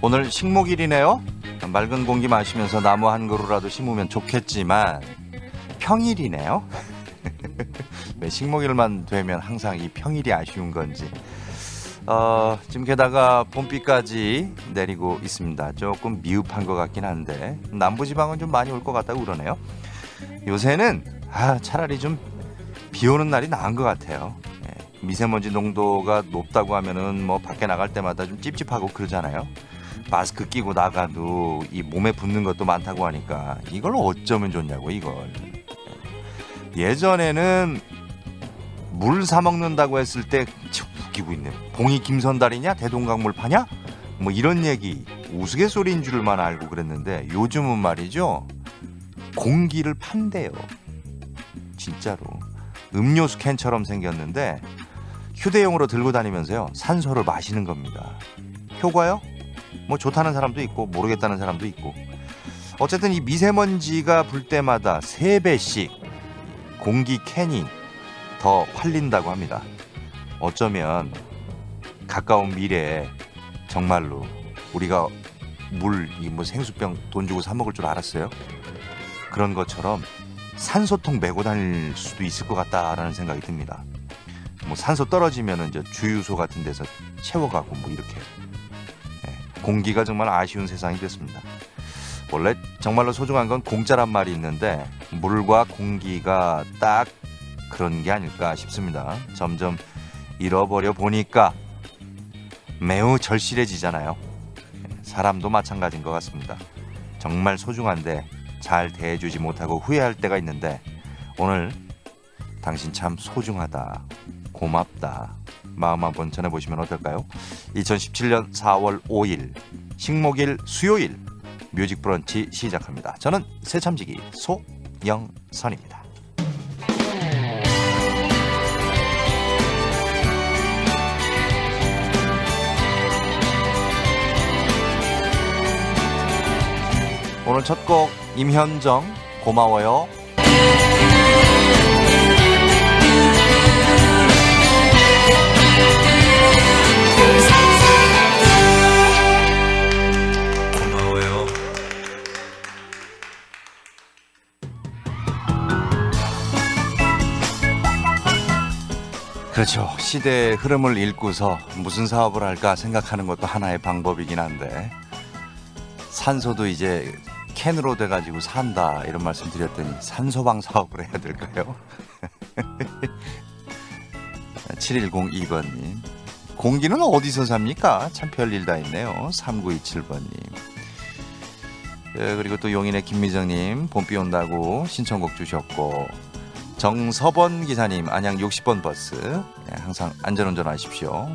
오늘 식목일이네요. 맑은 공기 마시면서 나무 한 그루라도 심으면 좋겠지만 평일이네요. 왜 식목일만 되면 항상 이 평일이 아쉬운 건지. 지금 게다가 봄비까지 내리고 있습니다. 조금 미흡한 것 같긴 한데 남부지방은 좀 많이 올 것 같다고 그러네요. 요새는 차라리 좀 비 오는 날이 나은 것 같아요. 미세먼지 농도가 높다고 하면은 뭐 밖에 나갈 때마다 좀 찝찝하고 그러잖아요. 마스크 끼고 나가도 이 몸에 붙는 것도 많다고 하니까 이걸 어쩌면 좋냐고 이걸. 예전에는 물 사 먹는다고 했을 때 웃기고 있네. 봉이 김선달이냐 대동강물 파냐? 뭐 이런 얘기 우스갯소리인 줄만 알고 그랬는데 요즘은 말이죠. 공기를 판대요. 진짜로. 음료수 캔처럼 생겼는데 휴대용으로 들고 다니면서요. 산소를 마시는 겁니다. 효과요? 뭐 좋다는 사람도 있고 모르겠다는 사람도 있고. 어쨌든 이 미세먼지가 불 때마다 3배씩 공기 캔이 더 팔린다고 합니다. 어쩌면 가까운 미래에 정말로 우리가 물, 뭐 생수병 돈 주고 사 먹을 줄 알았어요? 그런 것처럼 산소통 메고 다닐 수도 있을 것 같다라는 생각이 듭니다. 뭐 산소 떨어지면은 이제 주유소 같은 데서 채워가고 뭐 이렇게. 공기가 정말 아쉬운 세상이 됐습니다. 원래 정말로 소중한 건 공짜란 말이 있는데 물과 공기가 딱 그런 게 아닐까 싶습니다. 점점 잃어버려 보니까 매우 절실해지잖아요. 사람도 마찬가지인 것 같습니다. 정말 소중한데 잘 대해주지 못하고 후회할 때가 있는데 오늘 당신 참 소중하다, 고맙다 마음 한번 전해보시면 어떨까요? 2017년 4월 5일 식목일 수요일 뮤직 브런치 시작합니다. 저는 새참지기 소영선입니다. 오늘 첫 곡 임현정 고마워요. 고마워요. 그렇죠. 시대의 흐름을 읽고서 무슨 사업을 할까 생각하는 것도 하나의 방법이긴 한데 산소도 이제 캔으로 돼가지고 산다 이런 말씀 드렸더니 산소방 사업을 해야 될까요? 7102번님 공기는 어디서 삽니까? 참 별일 다 있네요. 3927번님 그리고 또 용인의 김미정님 봄비 온다고 신청곡 주셨고 정서번 기사님 안양 60번 버스 항상 안전운전 하십시오.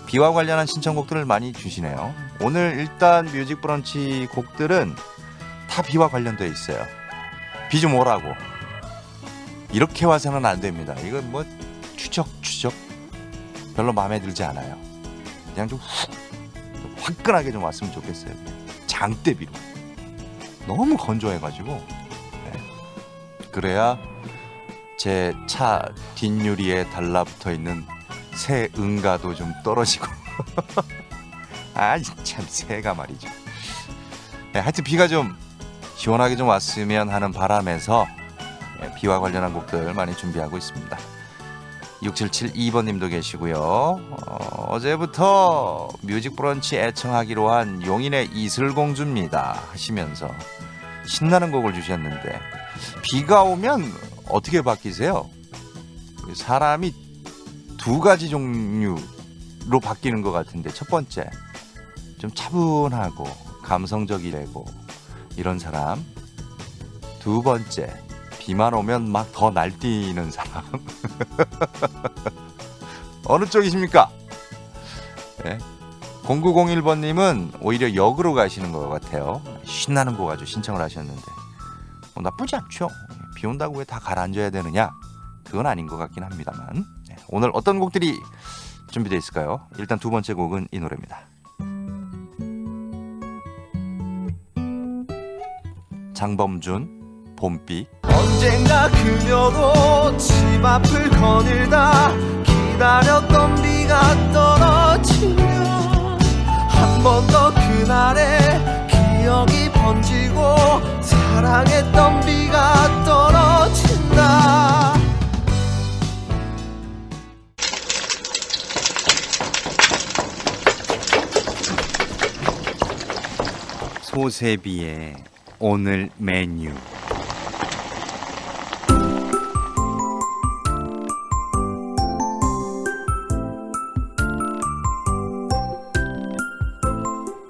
비와 관련한 신청곡들을 많이 주시네요. 오늘 일단 뮤직 브런치 곡들은 다 비와 관련되어 있어요. 비 좀 오라고. 이렇게 와서는 안 됩니다. 이건 뭐 추적 별로 마음에 들지 않아요. 그냥 좀 화끈하게 좀 왔으면 좋겠어요. 장대비로. 너무 건조해가지고. 네. 그래야 제 차 뒷유리에 달라붙어 있는 새 응가도 좀 떨어지고. 참 새가 말이죠. 네, 하여튼 비가 좀 시원하게 좀 왔으면 하는 바람에서 비와 관련한 곡들 많이 준비하고 있습니다. 6772번님도 계시고요. 어제부터 뮤직 브런치 애청하기로 한 용인의 이슬공주입니다 하시면서 신나는 곡을 주셨는데 비가 오면 어떻게 바뀌세요? 사람이 두 가지 종류로 바뀌는 것 같은데 첫 번째 좀 차분하고 감성적이고 이런 사람, 두 번째 비만 오면 막 더 날뛰는 사람. 어느 쪽이십니까? 네. 0901번님은 오히려 역으로 가시는 것 같아요. 신나는 곡 아주 신청을 하셨는데 나쁘지 않죠. 비 온다고 왜 다 가라앉아야 되느냐? 그건 아닌 것 같긴 합니다만 네. 오늘 어떤 곡들이 준비되어 있을까요? 일단 두 번째 곡은 이 노래입니다. 장범준 봄비. 언젠가 그녀도 집 앞을 거닐다 기다렸던 비가 떨어지면 한 번 더 그날의 기억이 번지고 사랑했던 비가 떨어진다. 소세비의 오늘 메뉴.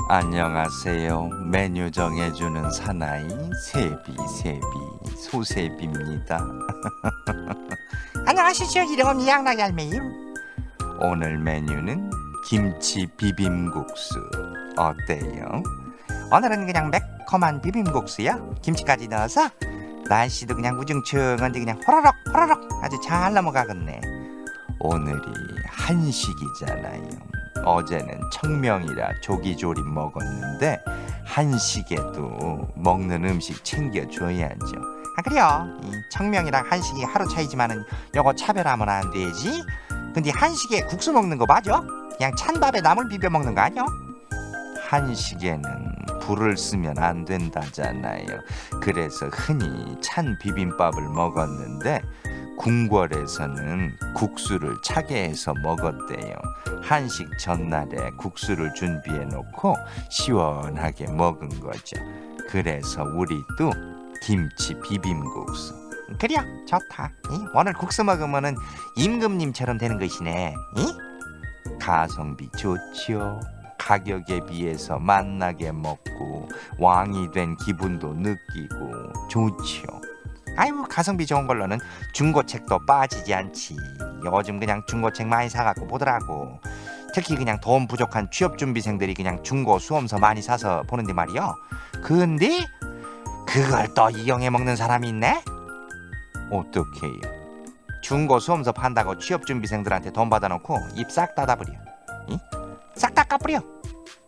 안녕하세요. 메뉴 정해주는 사나이 세비 소세비입니다. 안녕하시죠. 이름은 양락얄매유. 오늘 메뉴는 김치 비빔국수 어때요? 오늘은 그냥 매콤한 비빔국수야. 김치까지 넣어서 날씨도 그냥 우중충한데 그냥 호로록 아주 잘 넘어가겠네. 오늘이 한식이잖아요. 어제는 청명이라 조기조림 먹었는데 한식에도 먹는 음식 챙겨줘야죠. 아 그래요. 이 청명이랑 한식이 하루 차이지만은 요거 차별하면 안 되지. 근데 한식에 국수 먹는 거 맞아? 그냥 찬밥에 나물 비벼 먹는 거 아니야? 한식에는 불을 쓰면 안 된다잖아요. 그래서 흔히 찬 비빔밥을 먹었는데 궁궐에서는 국수를 차게 해서 먹었대요. 한식 전날에 국수를 준비해 놓고 시원하게 먹은 거죠. 그래서 우리도 김치 비빔국수. 그래요. 좋다. 오늘 국수 먹으면은 임금님처럼 되는 것이네. 가성비 좋지요. 가격에 비해서 맛나게 먹고 왕이 된 기분도 느끼고 좋지요. 아이고 가성비 좋은 걸로는 중고책도 빠지지 않지. 요즘 그냥 중고책 많이 사갖고 보더라고. 특히 그냥 돈 부족한 취업준비생들이 그냥 중고 수험서 많이 사서 보는데 말이요. 근데 그걸 또 이용해 먹는 사람이 있네. 어떡해요? 중고 수험서 판다고 취업준비생들한테 돈 받아놓고 입 싹 닫아버려. 싹 다 까버려.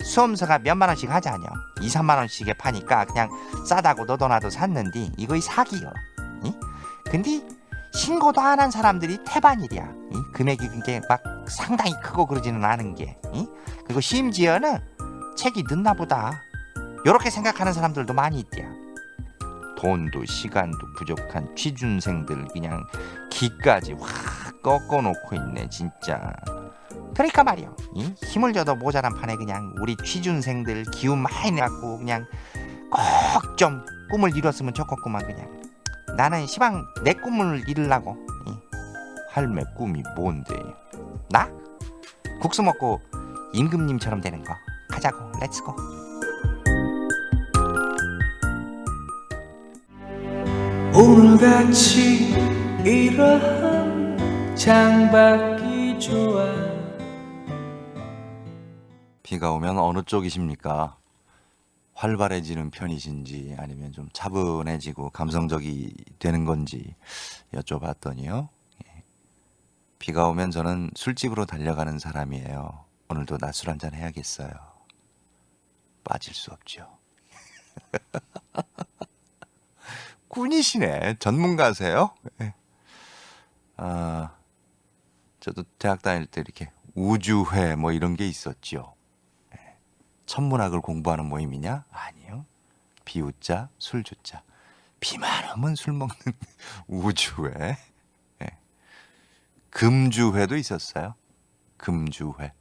수험서가 몇만 원씩 하지 않냐. 2, 3만 원씩에 파니까 그냥 싸다고 너도나도 샀는데 이거이 사기요. 근데 신고도 안 한 사람들이 태반이랴. 금액이 그게 막 상당히 크고 그러지는 않은 게. 그리고 심지어는 책이 늦나 보다. 요렇게 생각하는 사람들도 많이 있대요. 돈도 시간도 부족한 취준생들 그냥 기까지 확 꺾어놓고 있네 진짜. 그러니까 말이요. 힘을 줘도 모자란 판에 그냥 우리 취준생들 기운 많이 내갖고 그냥 꼭 좀 꿈을 이뤘으면 좋겠구만. 그냥 나는 시방 내 꿈을 이루려고. 할매 꿈이 뭔데요? 나? 국수 먹고 임금님처럼 되는 거 가자고. 렛츠고. 오늘같이 이러한 창밖이 좋아. 비가 오면 어느 쪽이십니까? 활발해지는 편이신지 아니면 좀 차분해지고 감성적이 되는 건지 여쭤봤더니요. 비가 오면 저는 술집으로 달려가는 사람이에요. 오늘도 낮술 한잔 해야겠어요. 빠질 수 없죠. 꾼이시네. 전문가세요? 저도 대학 다닐 때 이렇게 우주회 뭐 이런 게 있었죠. 천문학을 공부하는 모임이냐? 아니요. 비웃자, 술주자. 비만 오면 술 먹는 우주회. 금주회도 있었어요. 금주회.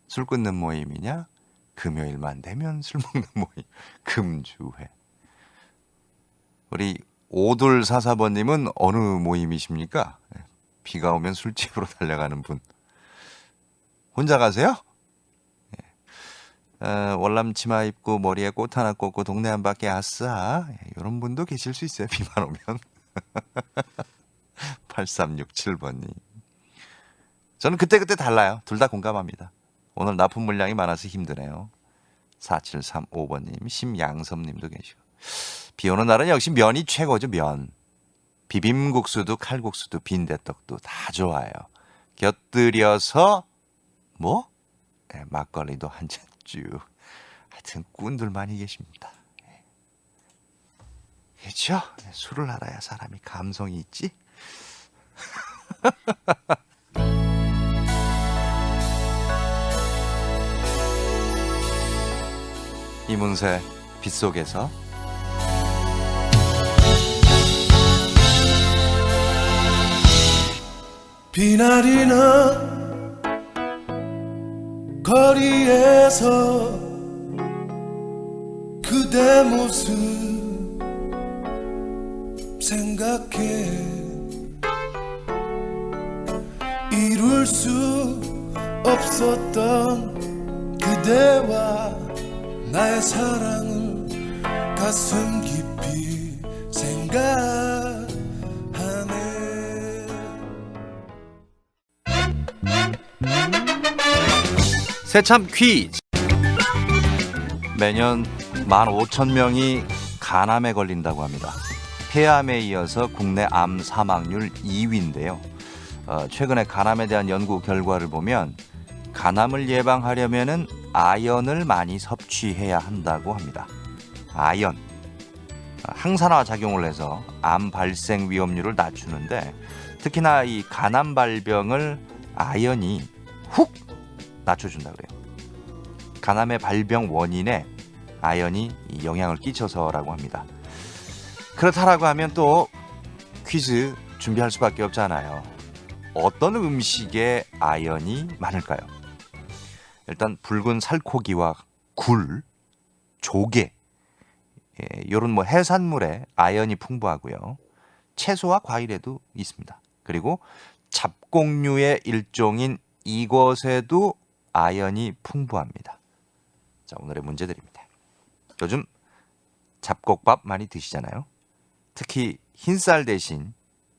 술 끊는 모임이냐? 금요일만 되면 술 먹는 모임. 금주회. 우리 오돌사사번님은 어느 모임이십니까? 비가 오면 술집으로 달려가는 분. 혼자 가세요? 월남 치마 입고 머리에 꽃 하나 꽂고 동네 한 바퀴 아싸. 이런 분도 계실 수 있어요. 비만 오면. 8367번님. 저는 그때그때 달라요. 둘 다 공감합니다. 오늘 납품 물량이 많아서 힘드네요. 4735번님, 심양섭님도 계시고. 비 오는 날은 역시 면이 최고죠. 면. 비빔국수도 칼국수도 빈대떡도 다 좋아요. 곁들여서 뭐? 막걸리도 한 잔 쭉. 하여튼 꾼들 많이 계십니다. 그렇죠? 술을 알아야 사람이 감성이 있지. 이문세 빗속에서. 비나리는 거리에서 그대 모습 생각해 이룰 수 없었던 그대와 나의 사랑을 가슴 깊이 생각하네. 새참 퀴즈. 매년 15,000명이 간암에 걸린다고 합니다. 폐암에 이어서 국내 암 사망률 2위인데요. 최근에 간암에 대한 연구 결과를 보면 간암을 예방하려면은 아연을 많이 섭취해야 한다고 합니다. 아연. 항산화 작용을 해서 암 발생 위험률을 낮추는데 특히나 이 간암 발병을 아연이 훅 낮춰준다 그래요. 간암의 발병 원인에 아연이 영향을 끼쳐서라고 합니다. 그렇다라고 하면 또 퀴즈 준비할 수밖에 없잖아요. 어떤 음식에 아연이 많을까요? 일단 붉은 살코기와 굴, 조개, 이런 뭐 해산물에 아연이 풍부하고요. 채소와 과일에도 있습니다. 그리고 잡곡류의 일종인 이것에도 아연이 풍부합니다. 자, 오늘의 문제 드립니다. 요즘 잡곡밥 많이 드시잖아요. 특히 흰쌀 대신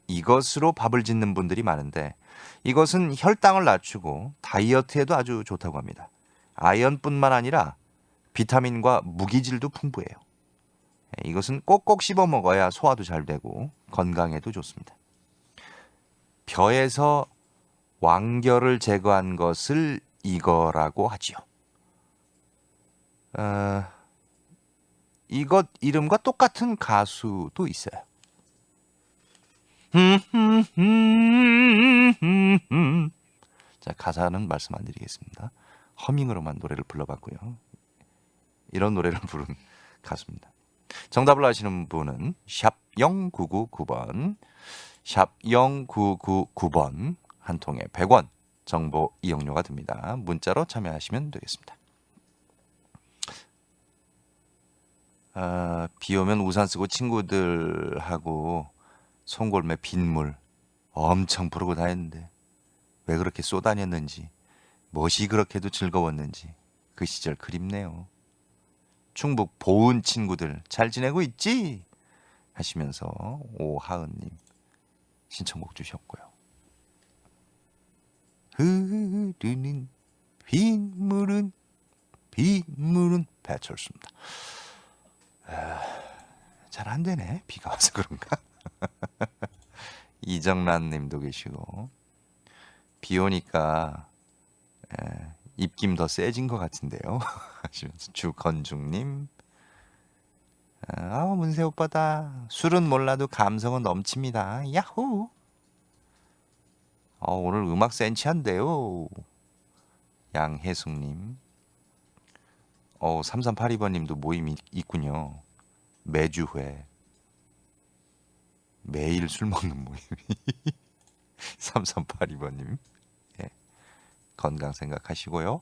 이것으로 밥을 짓는 분들이 많은데 이것은 혈당을 낮추고 다이어트에도 아주 좋다고 합니다. 아연뿐만 아니라 비타민과 무기질도 풍부해요. 이것은 꼭꼭 씹어 먹어야 소화도 잘 되고 건강에도 좋습니다. 벼에서 왕결을 제거한 것을 이거라고 하지요. 이것 이름과 똑같은 가수도 있어요. 자, 가사는 말씀 안 드리겠습니다. 허밍으로만 노래를 불러봤고요. 이런 노래를 부른 가수입니다. 정답을 아시는 분은 샵 0999번, 샵 0999번 한 통에 100원 정보 이용료가 듭니다. 문자로 참여하시면 되겠습니다. 비 오면 우산 쓰고 친구들하고 송골매 빗물 엄청 부르고 다녔는데 왜 그렇게 쏘다녔는지 무엇이 그렇게도 즐거웠는지 그 시절 그립네요. 충북 보은 친구들 잘 지내고 있지? 하시면서 오하은님 신청곡 주셨고요. 흐르는 빗물은 배철수입니다. 잘 안 되네. 비가 와서 그런가? 이정란 님도 계시고 비 오니까 입김 더 세진 것 같은데요. 하시면서 주건중 님 문세 오빠다. 술은 몰라도 감성은 넘칩니다. 야호. 오늘 음악 센치한데요. 양혜숙 님 3382번 님도 모임이 있군요. 매주회 매일 술 먹는 모임이 3382번 님 건강 생각하시고요.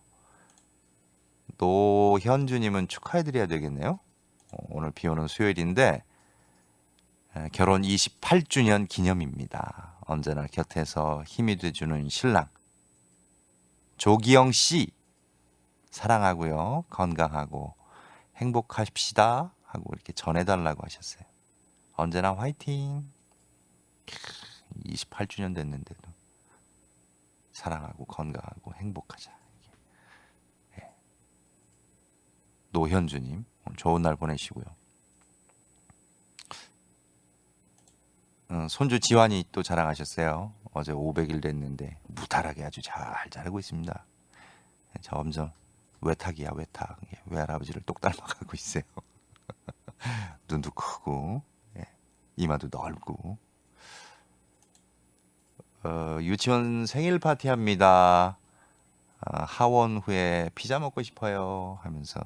노현주 님은 축하해드려야 되겠네요. 오늘 비 오는 수요일인데 결혼 28주년 기념입니다. 언제나 곁에서 힘이 돼주는 신랑 조기영 씨 사랑하고요. 건강하고 행복하십시다 하고 이렇게 전해달라고 하셨어요. 언제나 화이팅. 28주년 됐는데도 사랑하고 건강하고 행복하자. 노현주님 좋은 날 보내시고요. 손주 지환이 또 자랑하셨어요. 어제 500일 됐는데 무탈하게 아주 잘 자라고 있습니다. 점점 외탁이야 외탁. 외할아버지를 똑 닮아가고 있어요. 눈도 크고 이마도 넓고. 유치원 생일 파티 합니다. 하원 후에 피자 먹고 싶어요 하면서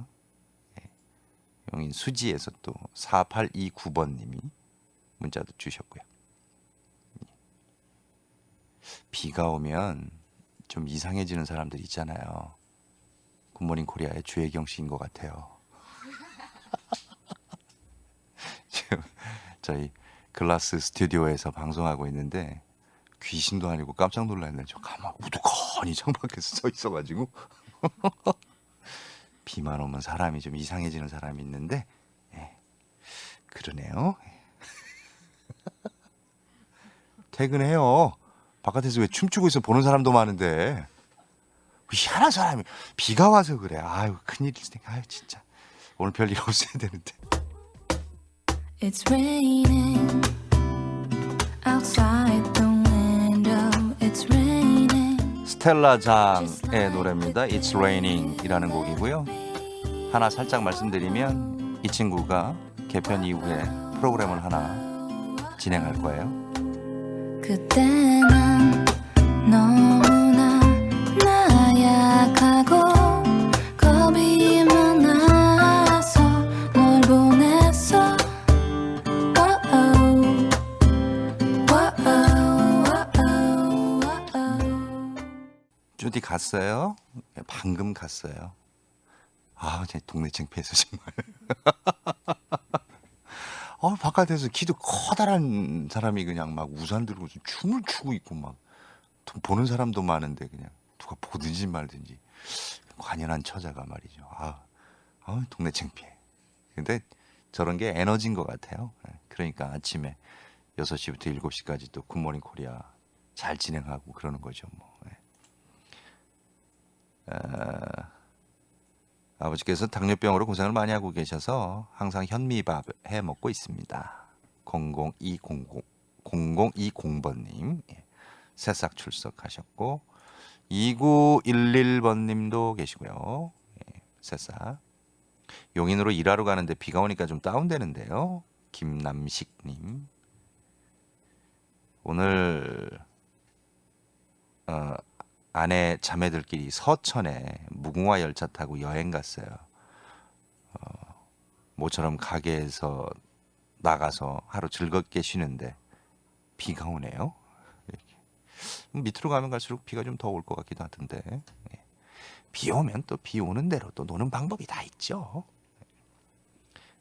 용인 수지에서 또 4829번님이 문자도 주셨고요. 비가 오면 좀 이상해지는 사람들 있잖아요. 굿모닝 코리아의 주혜경 씨인 것 같아요. 지금 저희 글라스 스튜디오에서 방송하고 있는데 귀신도 아니고 깜짝 놀랐는데 저 가만 우두커니 창밖에서 서 있어가지고 비만 오면 사람이 좀 이상해지는 사람이 있는데 그러네요. 퇴근해요. 바깥에서 왜 춤추고 있어 보는 사람도 많은데 희한한 사람이 비가 와서 그래. 아유 큰일이네. 아유 진짜 오늘 별일 없어야 되는데. It's raining outside the window. It's raining. 스텔라 장의 노래입니다. It's Raining 이라는 곡이고요. 하나 살짝 말씀드리면 이 친구가 개편 이후에 프로그램을 하나 진행할 거예요. 그때는 너무나 나약하고 겁이 많아서 널 보냈어. 주디 갔어요? 방금 갔어요. 아, 제 동네 창피해서 정말. 바깥에서 키도 커다란 사람이 그냥 막 우산 들고 춤을 추고 있고 막 보는 사람도 많은데 그냥 누가 보든지 말든지 관연한 처자가 말이죠. 동네 창피해. 근데 저런 게 에너지인 것 같아요. 그러니까 아침에 6시부터 7시까지 또 굿모닝 코리아 잘 진행하고 그러는 거죠. 뭐. 아버지께서 당뇨병으로 고생을 많이 하고 계셔서 항상 현미밥 해 먹고 있습니다. 0020번님 새싹 출석하셨고 2911번님도 계시고요. 새싹 용인으로 일하러 가는데 비가 오니까 좀 다운되는데요. 김남식님 오늘 아내 자매들끼리 서천에 무궁화 열차 타고 여행 갔어요. 모처럼 가게에서 나가서 하루 즐겁게 쉬는데 비가 오네요. 이렇게. 밑으로 가면 갈수록 비가 좀 더 올 것 같기도 하던데 비 오면 또 비 오는 대로 또 노는 방법이 다 있죠.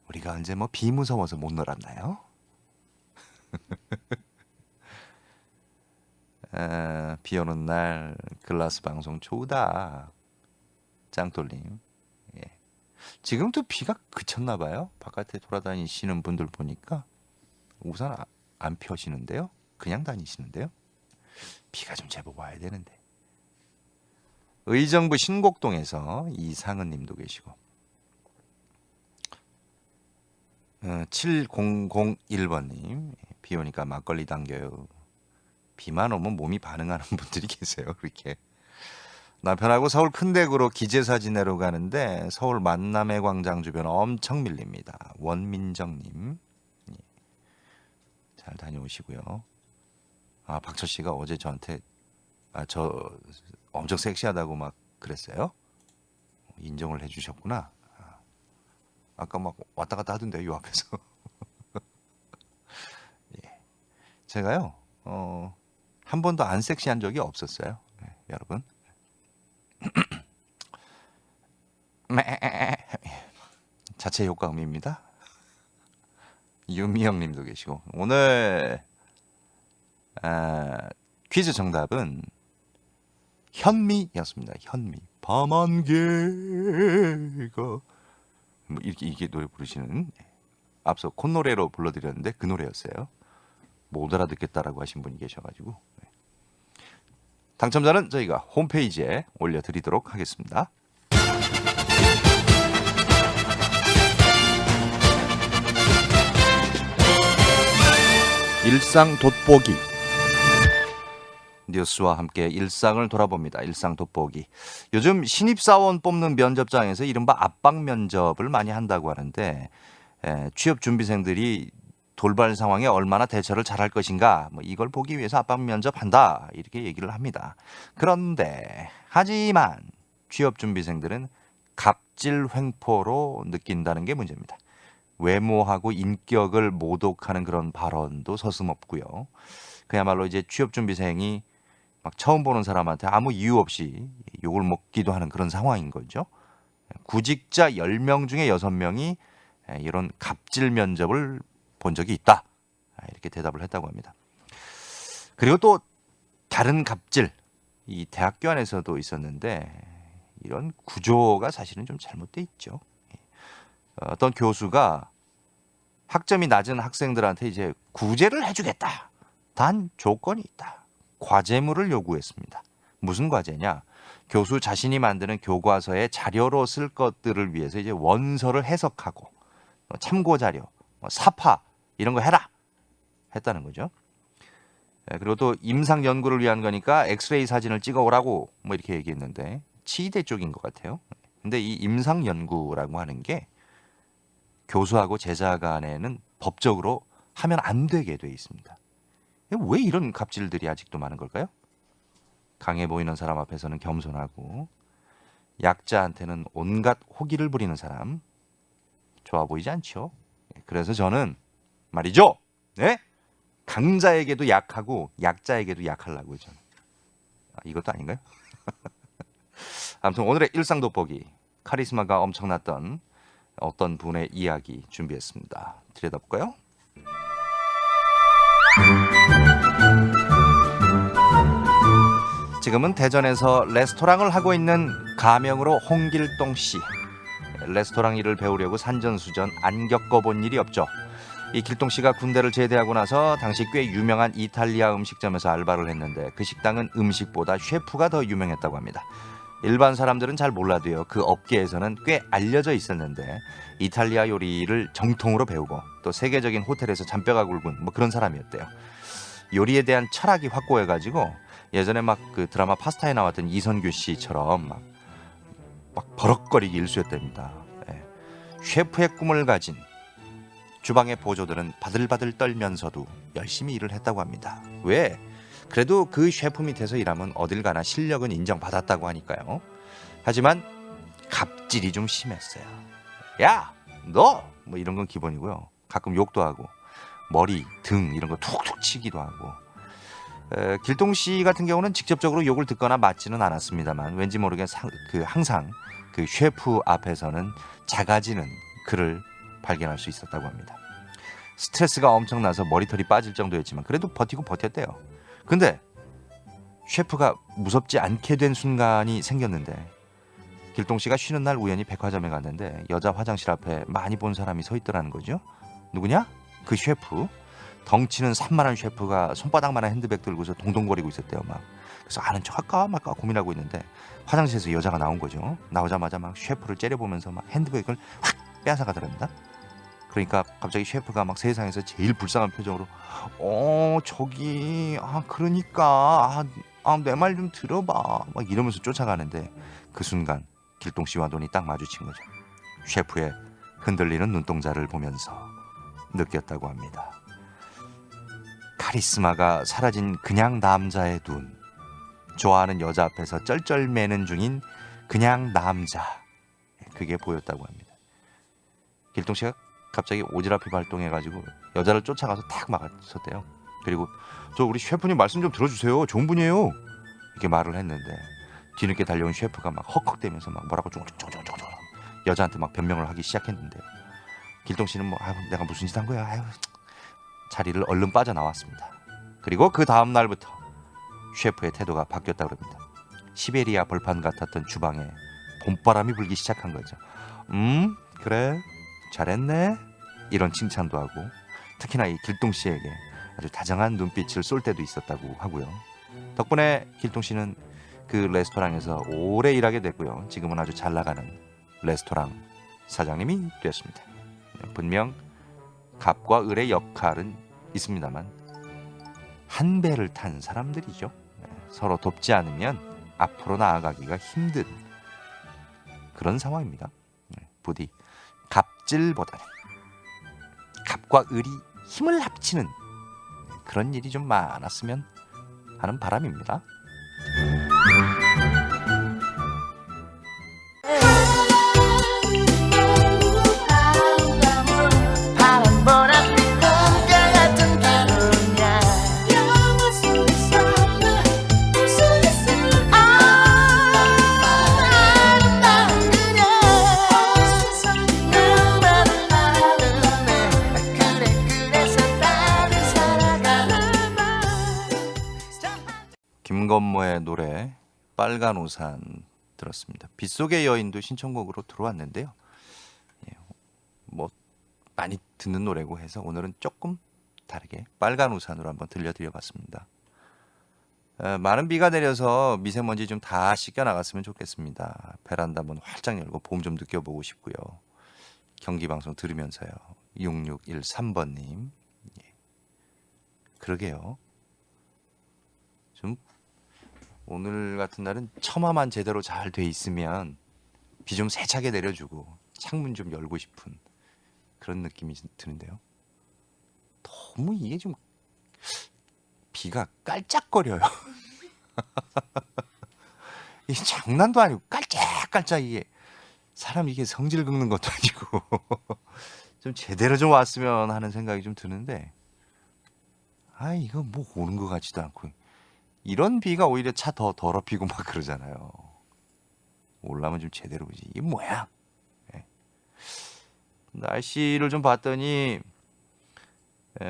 우리가 언제 뭐 비 무서워서 못 놀았나요? 비 오는 날 글라스 방송 좋다. 짱돌님. 지금 또 비가 그쳤나 봐요. 바깥에 돌아다니시는 분들 보니까 우산 안 펴시는데요. 그냥 다니시는데요. 비가 좀 제법 와야 되는데. 의정부 신곡동에서 이상은 님도 계시고 7001번님 비 오니까 막걸리 당겨요. 비만 오면 몸이 반응하는 분들이 계세요. 그렇게 남편하고 서울 큰대구로 기제사 지내러 가는데 서울 만남의 광장 주변 엄청 밀립니다. 원민정님 잘 다녀오시고요. 박철 씨가 어제 저한테 저 엄청 섹시하다고 막 그랬어요. 인정을 해주셨구나. 아까 막 왔다 갔다 하던데 요 앞에서. 제가요 한 번도 안 섹시한 적이 없었어요. 여러분. 자체 효과음입니다. 유미영 님도 계시고 오늘 퀴즈 정답은 현미였습니다. 현미. 밤안개가 뭐 이렇게 노래 부르시는 앞서 콧노래로 불러드렸는데 그 노래였어요. 못 알아듣겠다라고 하신 분이 계셔가지고 당첨자는 저희가 홈페이지에 올려드리도록 하겠습니다. 일상 돋보기 뉴스와 함께 일상을 돌아봅니다. 일상 돋보기. 요즘 신입사원 뽑는 면접장에서 이른바 압박 면접을 많이 한다고 하는데 취업준비생들이 돌발 상황에 얼마나 대처를 잘할 것인가 이걸 보기 위해서 압박 면접한다 이렇게 얘기를 합니다. 그런데 하지만 취업준비생들은 갑질 횡포로 느낀다는 게 문제입니다. 외모하고 인격을 모독하는 그런 발언도 서슴없고요. 그야말로 이제 취업준비생이 막 처음 보는 사람한테 아무 이유 없이 욕을 먹기도 하는 그런 상황인 거죠. 구직자 10명 중에 6명이 이런 갑질 면접을 본 적이 있다. 이렇게 대답을 했다고 합니다. 그리고 또 다른 갑질, 이 대학교 안에서도 있었는데 이런 구조가 사실은 좀 잘못돼 있죠. 어떤 교수가 학점이 낮은 학생들한테 이제 구제를 해주겠다. 단 조건이 있다. 과제물을 요구했습니다. 무슨 과제냐? 교수 자신이 만드는 교과서에 자료로 쓸 것들을 위해서 이제 원서를 해석하고 참고 자료, 사파 이런 거 해라 했다는 거죠. 그리고 또 임상 연구를 위한 거니까 엑스레이 사진을 찍어오라고 뭐 이렇게 얘기했는데 치대 쪽인 것 같아요. 근데 이 임상 연구라고 하는 게 교수하고 제자 간에는 법적으로 하면 안 되게 돼 있습니다. 왜 이런 갑질들이 아직도 많은 걸까요? 강해 보이는 사람 앞에서는 겸손하고 약자한테는 온갖 호기를 부리는 사람 좋아 보이지 않죠? 그래서 저는 말이죠. 네? 강자에게도 약하고 약자에게도 약하려고요. 저는. 이것도 아닌가요? 아무튼 오늘의 일상 돋보기 카리스마가 엄청났던 어떤 분의 이야기 준비했습니다. 들여다볼까요? 지금은 대전에서 레스토랑을 하고 있는 가명으로 홍길동 씨. 레스토랑 일을 배우려고 산전수전 안 겪어본 일이 없죠. 이 길동 씨가 군대를 제대하고 나서 당시 꽤 유명한 이탈리아 음식점에서 알바를 했는데 그 식당은 음식보다 셰프가 더 유명했다고 합니다. 일반 사람들은 잘 몰라도요. 그 업계에서는 꽤 알려져 있었는데 이탈리아 요리를 정통으로 배우고 또 세계적인 호텔에서 잔뼈가 굵은 뭐 그런 사람이었대요. 요리에 대한 철학이 확고해가지고 예전에 막 그 드라마 파스타에 나왔던 이선규 씨처럼 막 버럭거리기 일쑤였답니다. 예. 셰프의 꿈을 가진 주방의 보조들은 바들바들 떨면서도 열심히 일을 했다고 합니다. 왜? 그래도 그 셰프 밑에서 일하면 어딜 가나 실력은 인정받았다고 하니까요. 하지만 갑질이 좀 심했어요. 야, 너! 뭐 이런 건 기본이고요. 가끔 욕도 하고 머리, 등 이런 거 툭툭 치기도 하고. 길동 씨 같은 경우는 직접적으로 욕을 듣거나 맞지는 않았습니다만 왠지 모르게 항상 그 셰프 앞에서는 작아지는 그를 발견할 수 있었다고 합니다. 스트레스가 엄청나서 머리털이 빠질 정도였지만 그래도 버티고 버텼대요. 근데 셰프가 무섭지 않게 된 순간이 생겼는데 길동 씨가 쉬는 날 우연히 백화점에 갔는데 여자 화장실 앞에 많이 본 사람이 서 있더라는 거죠. 누구냐? 그 셰프. 덩치는 3만 원 셰프가 손바닥만한 핸드백 들고서 동동거리고 있었대요. 막. 그래서 아는 척 할까 말까 고민하고 있는데 화장실에서 여자가 나온 거죠. 나오자마자 막 셰프를 째려보면서 막 핸드백을 확 빼앗아가더랍니다. 그러니까 갑자기 셰프가 막 세상에서 제일 불쌍한 표정으로 저기 그러니까 내 말 좀 들어봐 막 이러면서 쫓아가는데 그 순간 길동 씨와 눈이 딱 마주친 거죠. 셰프의 흔들리는 눈동자를 보면서 느꼈다고 합니다. 카리스마가 사라진 그냥 남자의 눈, 좋아하는 여자 앞에서 쩔쩔매는 중인 그냥 남자, 그게 보였다고 합니다. 길동 씨가 갑자기 오지랖이 발동해가지고 여자를 쫓아가서 탁 막았었대요. 그리고 저 우리 셰프님 말씀 좀 들어주세요. 좋은 분이에요. 이렇게 말을 했는데 뒤늦게 달려온 셰프가 막 헉헉대면서 막 뭐라고 쫑쫑쫑쫑쫑 여자한테 막 변명을 하기 시작했는데 길동 씨는 뭐 내가 무슨 짓 한 거야. 자리를 얼른 빠져나왔습니다. 그리고 그 다음 날부터 셰프의 태도가 바뀌었다고 합니다. 시베리아 벌판 같았던 주방에 봄바람이 불기 시작한 거죠. 그래 잘했네 이런 칭찬도 하고 특히나 이 길동 씨에게 아주 다정한 눈빛을 쏠 때도 있었다고 하고요. 덕분에 길동 씨는 그 레스토랑에서 오래 일하게 됐고요. 지금은 아주 잘 나가는 레스토랑 사장님이 되었습니다. 분명 갑과 을의 역할은 있습니다만 한 배를 탄 사람들이죠. 서로 돕지 않으면 앞으로 나아가기가 힘든 그런 상황입니다. 부디 갑질보다는 갑과 을이 힘을 합치는 그런 일이 좀 많았으면 하는 바람입니다. 김건모의 노래 빨간 우산 들었습니다. 빗속의 여인도 신청곡으로 들어왔는데요. 예, 뭐 많이 듣는 노래고 해서 오늘은 조금 다르게 빨간 우산으로 한번 들려드려봤습니다. 많은 비가 내려서 미세먼지 좀 다 씻겨 나갔으면 좋겠습니다. 베란다 문 활짝 열고 봄 좀 느껴보고 싶고요. 경기방송 들으면서요. 6613번님. 예. 그러게요. 좀 오늘 같은 날은 처마만 제대로 잘 돼 있으면 비 좀 세차게 내려주고 창문 좀 열고 싶은 그런 느낌이 드는데요. 너무 이게 좀 비가 깔짝거려요. 이 장난도 아니고 깔짝깔짝 이게 사람 이게 성질 긁는 것도 아니고 좀 제대로 좀 왔으면 하는 생각이 좀 드는데 아 이거 뭐 오는 것 같지도 않고 이런 비가 오히려 차 더 더럽히고 막 그러잖아요. 올라면 좀 제대로 오지 이게 뭐야? 네. 날씨를 좀 봤더니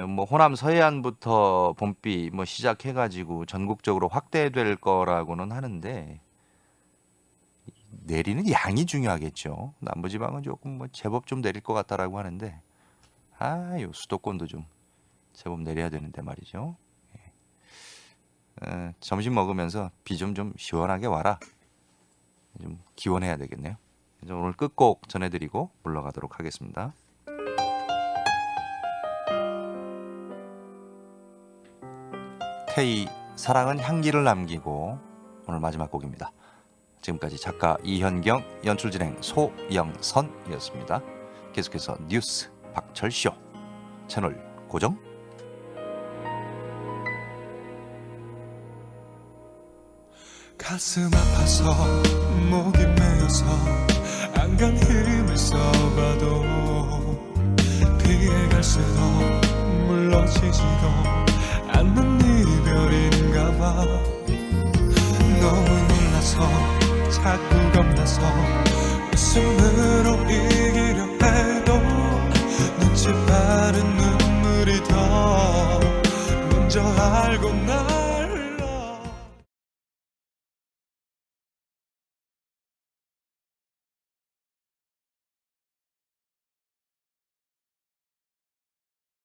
뭐 호남 서해안부터 봄비 뭐 시작해가지고 전국적으로 확대될 거라고는 하는데 내리는 양이 중요하겠죠. 남부지방은 조금 뭐 제법 좀 내릴 것 같다라고 하는데 요 수도권도 좀 제법 내려야 되는데 말이죠. 점심 먹으면서 비 좀 시원하게 와라. 좀 기원해야 되겠네요. 이제 오늘 끝곡 전해드리고 물러가도록 하겠습니다. K 사랑은 향기를 남기고 오늘 마지막 곡입니다. 지금까지 작가 이현경, 연출 진행 소영선이었습니다. 계속해서 뉴스 박철쇼 채널 고정. 가슴 아파서 목이 메어서 안간 힘을 써봐도 피해갈수록 물러지지도 않는 이별인가 봐. 너무 놀라서 자꾸 겁나서 웃음으로 이기려 해도 눈치 빠른 눈물이 더 먼저 알고 나